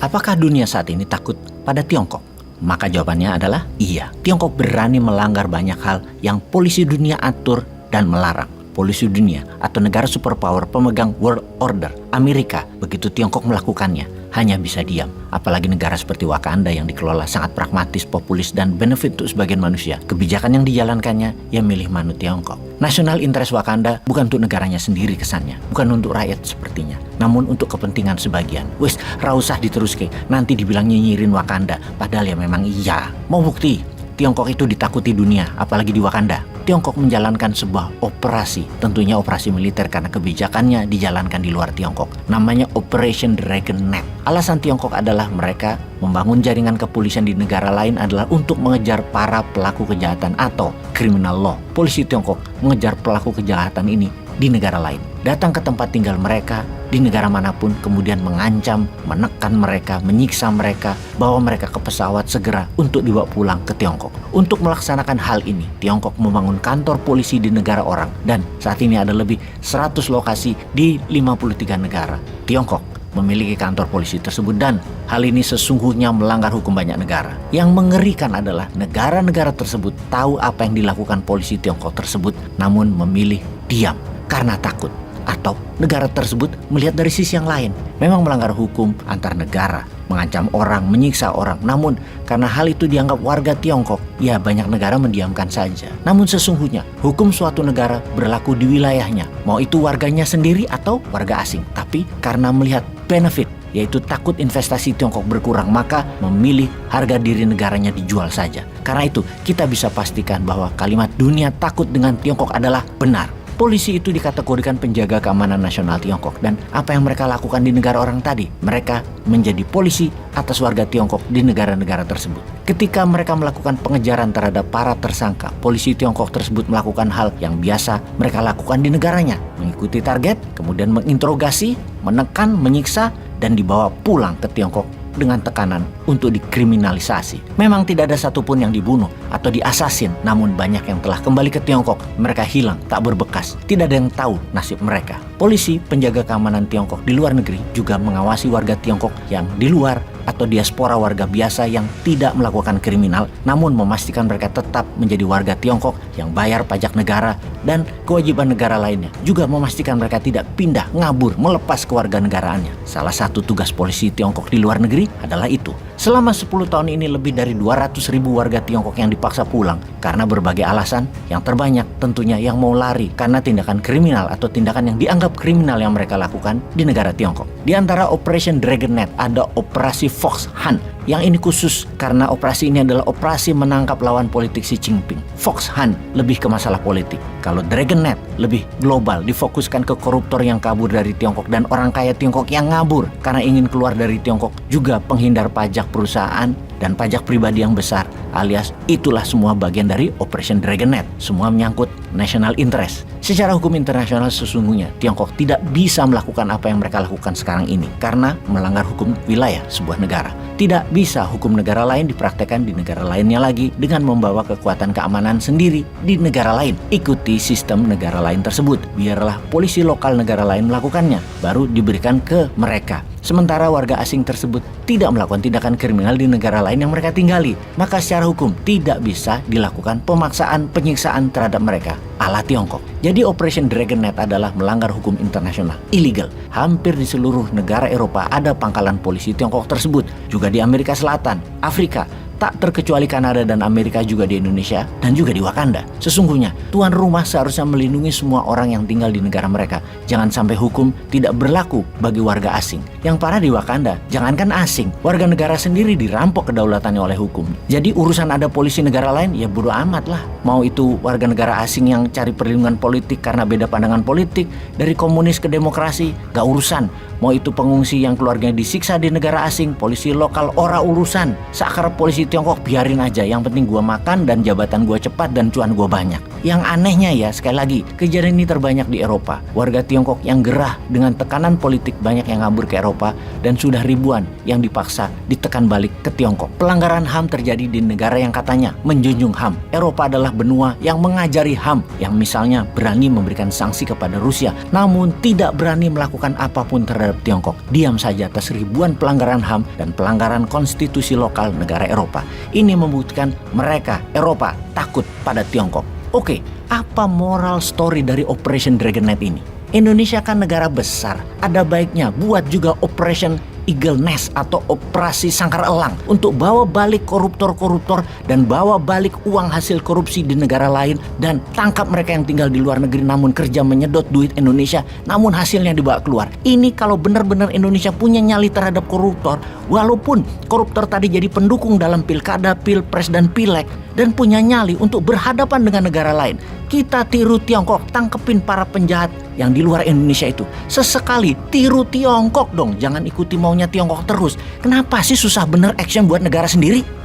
Apakah dunia saat ini takut pada Tiongkok? Maka jawabannya adalah iya. Tiongkok berani melanggar banyak hal yang polisi dunia atur dan melarang. Polisi dunia atau negara superpower pemegang world order, Amerika, begitu Tiongkok melakukannya, hanya bisa diam. Apalagi negara seperti Wakanda yang dikelola sangat pragmatis, populis, dan benefit untuk sebagian manusia. Kebijakan yang dijalankannya, ya milih manut Tiongkok. National interest Wakanda bukan untuk negaranya sendiri kesannya, bukan untuk rakyat sepertinya, namun untuk kepentingan sebagian. Wes, rausah diteruske, nanti dibilang nyinyirin Wakanda, padahal ya memang iya. Mau bukti? Tiongkok itu ditakuti dunia, apalagi di Wakanda. Tiongkok menjalankan sebuah operasi, tentunya operasi militer karena kebijakannya dijalankan di luar Tiongkok. Namanya Operation Dragon Net. Alasan Tiongkok adalah mereka membangun jaringan kepolisian di negara lain adalah untuk mengejar para pelaku kejahatan atau criminal law. Polisi Tiongkok mengejar pelaku kejahatan ini di negara lain. Datang ke tempat tinggal mereka di negara manapun, kemudian mengancam, menekan mereka, menyiksa mereka, bawa mereka ke pesawat segera untuk dibawa pulang ke Tiongkok. Untuk melaksanakan hal ini, Tiongkok membangun kantor polisi di negara orang, dan saat ini ada lebih 100 lokasi di 53 negara. Tiongkok memiliki kantor polisi tersebut, dan hal ini sesungguhnya melanggar hukum banyak negara. Yang mengerikan adalah negara-negara tersebut tahu apa yang dilakukan polisi Tiongkok tersebut, namun memilih diam karena takut. Atau negara tersebut melihat dari sisi yang lain, memang melanggar hukum antar negara, mengancam orang, menyiksa orang. Namun karena hal itu dianggap warga Tiongkok, ya banyak negara mendiamkan saja. Namun sesungguhnya hukum suatu negara berlaku di wilayahnya, mau itu warganya sendiri atau warga asing. Tapi karena melihat benefit, yaitu takut investasi Tiongkok berkurang, maka memilih harga diri negaranya dijual saja. Karena itu kita bisa pastikan bahwa kalimat dunia takut dengan Tiongkok adalah benar. Polisi itu dikategorikan penjaga keamanan nasional Tiongkok, dan apa yang mereka lakukan di negara orang tadi, mereka menjadi polisi atas warga Tiongkok di negara-negara tersebut. Ketika mereka melakukan pengejaran terhadap para tersangka, polisi Tiongkok tersebut melakukan hal yang biasa mereka lakukan di negaranya, mengikuti target, kemudian menginterogasi, menekan, menyiksa, dan dibawa pulang ke Tiongkok dengan tekanan untuk dikriminalisasi. Memang tidak ada satupun yang dibunuh atau diasasin, namun banyak yang telah kembali ke Tiongkok. Mereka hilang, tak berbekas. Tidak ada yang tahu nasib mereka. Polisi penjaga keamanan Tiongkok di luar negeri juga mengawasi warga Tiongkok yang di luar atau diaspora warga biasa yang tidak melakukan kriminal, namun memastikan mereka tetap menjadi warga Tiongkok yang bayar pajak negara dan kewajiban negara lainnya. Juga memastikan mereka tidak pindah, ngabur, melepas kewarganegaraannya. Salah satu tugas polisi Tiongkok di luar negeri adalah itu. Selama 10 tahun ini lebih dari 200.000 warga Tiongkok yang dipaksa pulang karena berbagai alasan, yang terbanyak tentunya yang mau lari karena tindakan kriminal atau tindakan yang dianggap kriminal yang mereka lakukan di negara Tiongkok. Di antara Operation Dragon Net ada Operasi Fox Hunt. Yang ini khusus karena operasi ini adalah operasi menangkap lawan politik Xi Jinping. Fox Hunt lebih ke masalah politik. Kalau Dragon Net lebih global, difokuskan ke koruptor yang kabur dari Tiongkok dan orang kaya Tiongkok yang ngabur karena ingin keluar dari Tiongkok, juga penghindar pajak perusahaan dan pajak pribadi yang besar, alias itulah semua bagian dari Operation Dragon Net. Semua menyangkut national interest. Secara hukum internasional sesungguhnya Tiongkok tidak bisa melakukan apa yang mereka lakukan sekarang ini karena melanggar hukum wilayah sebuah negara. Tidak bisa hukum negara lain dipraktekkan di negara lainnya lagi dengan membawa kekuatan keamanan sendiri di negara lain. Ikuti sistem negara lain tersebut. Biarlah polisi lokal negara lain melakukannya, baru diberikan ke mereka. Sementara warga asing tersebut tidak melakukan tindakan kriminal di negara lain yang mereka tinggali, maka secara hukum tidak bisa dilakukan pemaksaan, penyiksaan terhadap mereka ala Tiongkok. Jadi Operation Dragon Net adalah melanggar hukum internasional, illegal. Hampir di seluruh negara Eropa ada pangkalan polisi Tiongkok tersebut, juga di Amerika Selatan, Afrika, tak terkecuali Kanada dan Amerika, juga di Indonesia dan juga di Wakanda. Sesungguhnya tuan rumah seharusnya melindungi semua orang yang tinggal di negara mereka. Jangan sampai hukum tidak berlaku bagi warga asing. Yang parah di Wakanda, jangankan asing, warga negara sendiri dirampok kedaulatannya oleh hukum. Jadi urusan ada polisi negara lain, ya bodo amat lah. Mau itu warga negara asing yang cari perlindungan politik karena beda pandangan politik, dari komunis ke demokrasi, gak urusan. Mau itu pengungsi yang keluarganya disiksa di negara asing, polisi lokal ora urusan. Seakar polisi Tiongkok biarin aja, yang penting gua makan dan jabatan gua cepat dan cuan gua banyak. Yang anehnya ya, sekali lagi, kejadian ini terbanyak di Eropa. Warga Tiongkok yang gerah dengan tekanan politik banyak yang ngabur ke Eropa dan sudah ribuan yang dipaksa ditekan balik ke Tiongkok. Pelanggaran HAM terjadi di negara yang katanya menjunjung HAM. Eropa adalah benua yang mengajari HAM, yang misalnya berani memberikan sanksi kepada Rusia, namun tidak berani melakukan apapun terhadap Tiongkok. Diam saja atas ribuan pelanggaran HAM dan pelanggaran konstitusi lokal negara Eropa. Ini membuktikan mereka, Eropa, takut pada Tiongkok. Oke, apa moral story dari Operation Dragon Knight ini? Indonesia kan negara besar, ada baiknya buat juga Operation Eagle Nest atau operasi sangkar elang untuk bawa balik koruptor-koruptor dan bawa balik uang hasil korupsi di negara lain dan tangkap mereka yang tinggal di luar negeri namun kerja menyedot duit Indonesia namun hasilnya dibawa keluar. Ini kalau benar-benar Indonesia punya nyali terhadap koruptor, walaupun koruptor tadi jadi pendukung dalam pilkada, pilpres dan pileg dan punya nyali untuk berhadapan dengan negara lain, kita tiru Tiongkok, tangkepin para penjahat yang di luar Indonesia itu. Sesekali tiru Tiongkok dong, jangan ikuti maunya Tiongkok terus. Kenapa sih susah bener action buat negara sendiri?